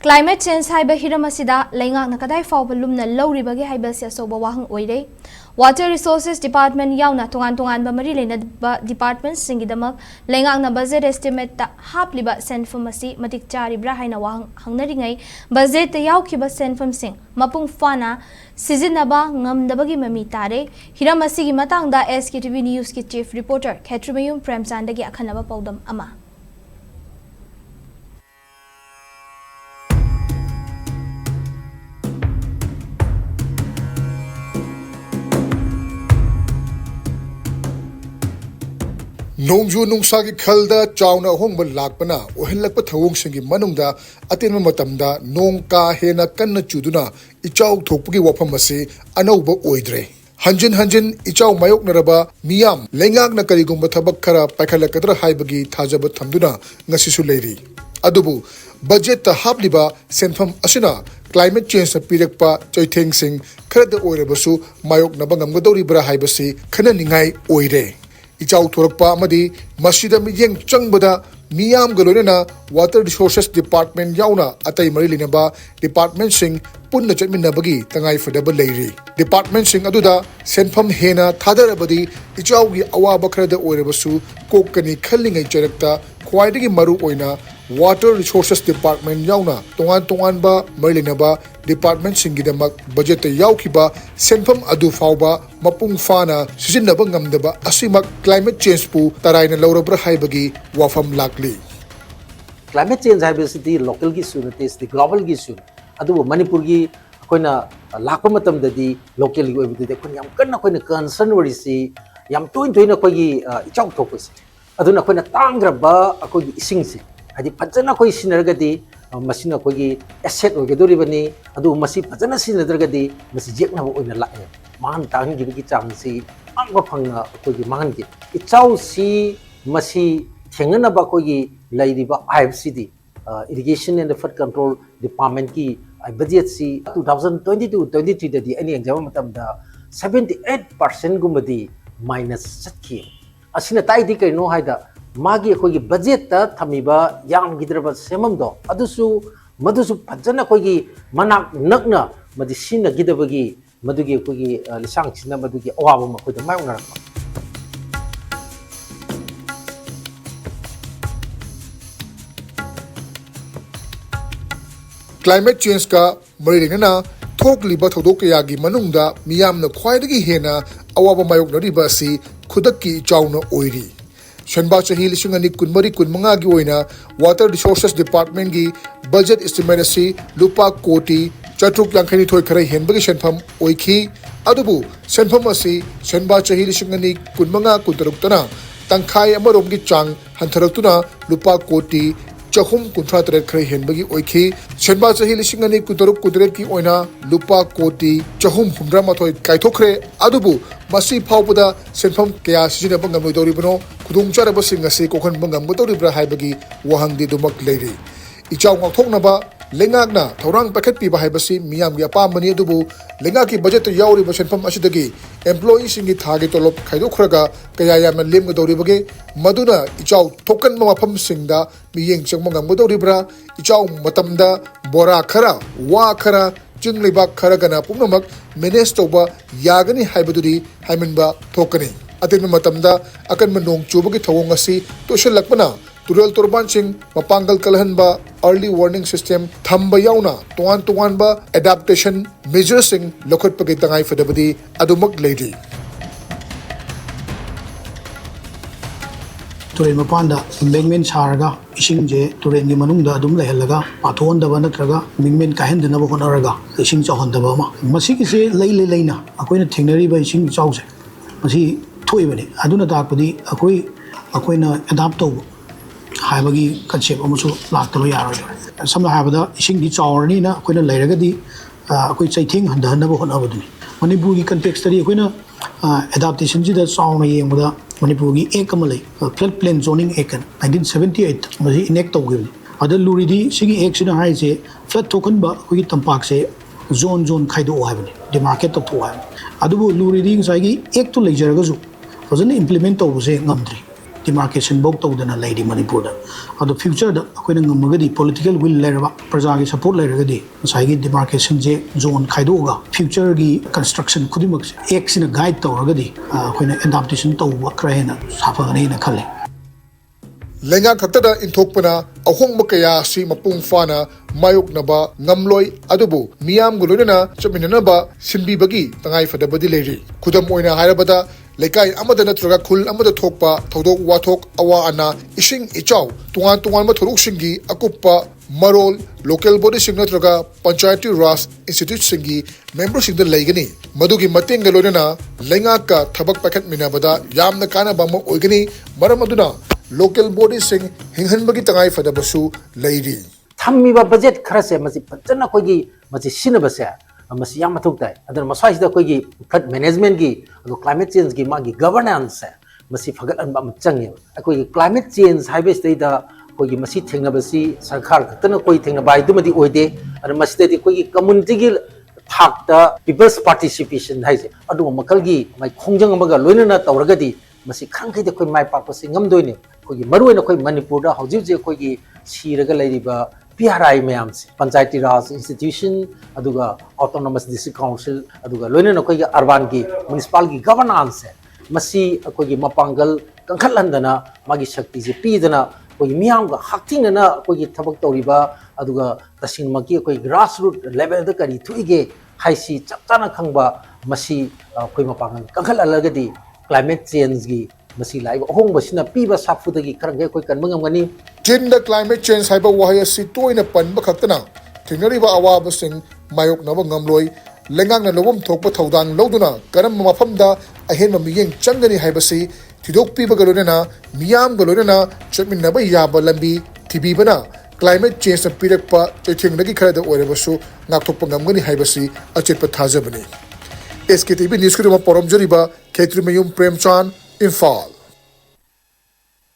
Climate change haiba hiram asida leingak na kadai fawba lumna lawribagi haiba se soba wahang oire. Water Resources Department yauna tongan ba mari leina ba department singidamak leingak na budget estimate ta hapliba senfum asi matik charibra haina wahang hangnaringai budget ta yaukiba senfum sing mapung fana sizinaba ngamdabagi mami tare hiram asigi matangda SKTV News ki chief reporter Khetrimayum Premchandagi akhanaba paudam ama. Nongju nungsagi khalda chawna hongba lakpana ohenlakpa thawong singi manungda atenma matamda nong ka hena kanna chuduna ichaw thokpagi wafam ase anauba oidre hanjin ichaw mayok naraba miyam lengak na karigumba thabak khara paikhalakadra haibagi thajaba thamduna ngasisu leiri adubu budget ta hapliba senfam asina climate change pirakpa choitheng sing kharada oirabasu mayok naba ngamgadori bra haibasi khana ningai oire Echao Thokpada amadi masjid miyeng changbada miyam galorena Water Resources Department yauna atai mari linaba department sing punna chatminabagi tangai fadaba leiri department sing aduda senfam hena thadarabadi Echao gi awaba khrada oirabasu kokkani khallingai charakta khwaidagi maru oina Water Resources Department yauna tongan ba mari linaba department singidamak budget yaukiba senfam adu fawba mapung fana sizinaba ngamdaba asimak climate change pu taraina laurabra haibagi wafam lakli climate change haibasidi local gi issue is the global gi issue adu Manipur gi koina lakpa matam dadi local gi obidi koina yam kanna koina concern wari si yam toina koi ichau thokpasi aduna koina tangraba akoi ising si adi pajana koi sinargadi masina koi asset ogadoribani adu masi pajana sinadragadi masi jekna oina lae man tang gi gi chang si angba phangna koi man gi ichau si masi thengana ba koi lairiba IFCD irrigation and flood control department ki budget si 2022-23 dadi ani exam matam da 78% gumadi minus satki asina tai di kaino haida magi koi budget ta thamiba yam gidraba semam do madusu phajana koi manak nakna madi sina gidabagi madugi koi lisang china madugi awaba ma koi da mai unarakma climate change ka marirena thokliba thodok yagi manungda miyamna khwaidagi hena awaba mayok nariba si khudakki chawna oiri shanba chahi lisingani kunmari kunmanga gi oina Water Resources Department gi budget estimate si lupa koti chatruk yankhani thoi khara henbagi shanpham oikhi adubu shanpham asi shanba chahi lisingani kunmanga kuntaruk tana tangkhai amarom gi chang hantharaktuna lupa koti Chahum Kuntratret Kray Henbagi Oiki, Shenba Sahi Lishingani Kutaruk Kudreki Oina, Lupa Koti, Chahum Humdramatoi Kaitokre, Adubu, Masi Paupada, Senfam Kaya Sina Bangamodoribano, Kudung Charabasingasi, Kokan Bangamodoribra Haibagi, Wahandi Dumak Lady. Echao Thoknaba, Lengagna, Torang Packet Piba Haibasi, Miam Yapa Mani Dubu, Lengaki budget Yauri Senfam Ashidagi, employees in the target of Kaidokraga, Kayam and Lim Doribage, Maduna, Echao Token Mapam Singda, Miyeng Changmanga Modoribra, Echao Matamda, Bora Kara, Wa Kara, Jingliba Karagana Pumamak, Menestoba, Yagani Haibaduri, Haimenba, Tokani. Atin Matamda, Akan Manong Chubagi Tawangasi, Toshal Lakmana, Tural Turban Singh, Mapangal Kalhanba, early warning system, Thamba Yauna, Tuan ba, adaptation, measures sing, Lokot Pagitangai Fadabadi, Adumak Lady. Turin Mapanda, Mingmen Saraga, Ishingje, Turin Manunda, Dumla Helaga, Paton the Vanatraga, Mingmen Kahen the Navonaraga, the Shing Chahon the Bama. Masiki Laili Lena, Aquina Tingery by Shing Chause. Masi Tuivani, Aduna Dakudi, Aquina Adapto. Haibagi Kachip Omusu Latalo Yara. Some Habada, Shing the Chawarnina, Quina Leragadi, Quit Saiting and the Navajo Abadi. Manipuri context study Quina adaptation to the Sauna Yemuda, Manipuri Ekamale, floodplain zoning Ekan, 1978, Mazi Inecto Gill. Other Luridi, Sigi Action High say, flat token ba, Huitampak say, zone Kaido Avenue, the market of Tuan. Adubu Luridi Sagi, Ecto Lejaragazu, wasn't implement of say Namdri. demarcation bok tawdana leidi Manipur da ado future da akoina ngamagadi political will leraba praja gi support leragadi sai gi demarcation je zone khaidoga future gi construction khudimak ek sina guide tawragadi akoina adaptation tawwa krahena safane na khale lenga khakta inthokpana ahongba kaya si mapung fana mayok naba ngamloi adubu miyam gulona chaminana sinbi bagi tangai fadabadi leri khudam oina hairabada lekai amada natraga khul amada thokpa thodok wathok awa ana ising ichau tungan ma thoruk singi akuppa marol local body sing natraga panchayati ras institute singi member sing da leigani madugi mateng galona lenga ka thabak paket minabada yamna kana bama oigani maramaduna local body sing hinghanbagi tangai fadabasu leiri thammiba budget khara se masi pachana koigi masi sinabase masi yam mathuk tai adar masai da koigi flood management gi ado climate change gi magi governance masi phagat an ba changi koi climate change haibe state da koigi masi thengnabasi sarkar khatana koi thengna bai dumadi oide ar masi da koigi community gi thak da people's participation haise adu makal gi mai khongjang amaga loinana tawragadi masi khangkai da koi mai pakpasi ngamdoine koigi maruina koi Manipur da hauji koigi siraga leiriba PRI mayams panchayati raj institution aduga autonomous district council aduga loinana koigi urban gi municipal gi governance masi koigi mapangal kangkhalandana magi shakti je pidana koigi miyam ga haktingana koigi thabak tawriba aduga tasingmaki koi grassroots level da kari thuige haisi chapchana khangba masi koi mapangal kangkhalalagadi climate change gi masi lai hong basina piba sapfudagi karangge koi kan mangam Jinda climate change haiba wahaya si toina panba khaktana thingnariba awaba sing mayok naba ngamloi lengang na lobom thokpa thodang loduna karam mafamda ahen miyeng changani haibasi thidok piba galona miyam galona chamin naba yaba lambi thibibana climate change pirakpa chethingnagi khara da orebasu ngakthokpa ngamgani haibasi achetpa thajabani SKTV news kuduma porom jariba Khetri Mayum Premchan Imphal